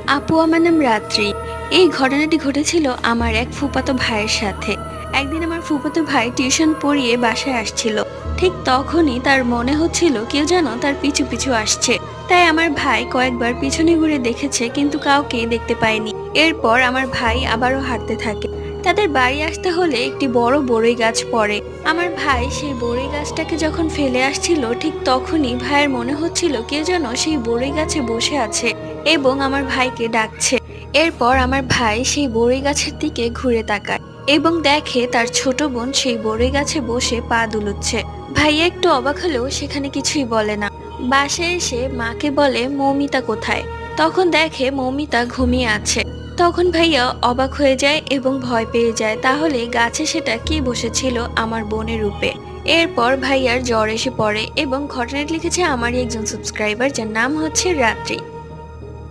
আপু, আমার নাম রাত্রি। এই ঘটনাটি ঘটেছিল আমার এক ফুফাতো ভাইয়ের সাথে। একদিন আমার ফুফাতো ভাই টিউশন পড়িয়ে বাসায় আসছিল। ঠিক তখনই তার মনে হচ্ছিল কেউ যেন তার পিছু পিছু আসছে। তাই আমার ভাই কয়েকবার পিছনে ঘুরে দেখেছে, কিন্তু কাউকে দেখতে পায়নি। এরপর আমার ভাই আবারও হাঁটতে থাকে। তাদের বাড়ি আসতে হলে একটি বড় বড়ই গাছ পড়ে। আমার ভাই সেই বড়ই গাছটাকে যখন ফেলে আসছিল, ঠিক তখনই ভাইয়ের মনে হচ্ছিল কেউ যেন সেই বড়ই গাছে বসে আছে এবং আমার ভাইকে ডাকছে। এরপর আমার ভাই সেই বড়ই গাছের দিকে ঘুরে তাকায় এবং দেখে তার ছোট বোন সেই বড়ই গাছে বসে পা দুলুচ্ছে। ভাইয়া একটু অবাক হলেও সেখানে কিছুই বলে না। বাসায় এসে মাকে বলে মৌমিতা কোথায়। তখন দেখে মৌমিতা ঘুমিয়ে আছে। তখন ভাইয়া অবাক হয়ে যায় এবং ভয় পেয়ে যায়, তাহলে গাছে সেটা কি বসেছিল আমার বোনের রূপে। এরপর ভাইয়ার জ্বর এসে পড়ে এবং ঘটনাটি লিখেছে আমারই একজন সাবস্ক্রাইবার, যার নাম হচ্ছে রাত্রি।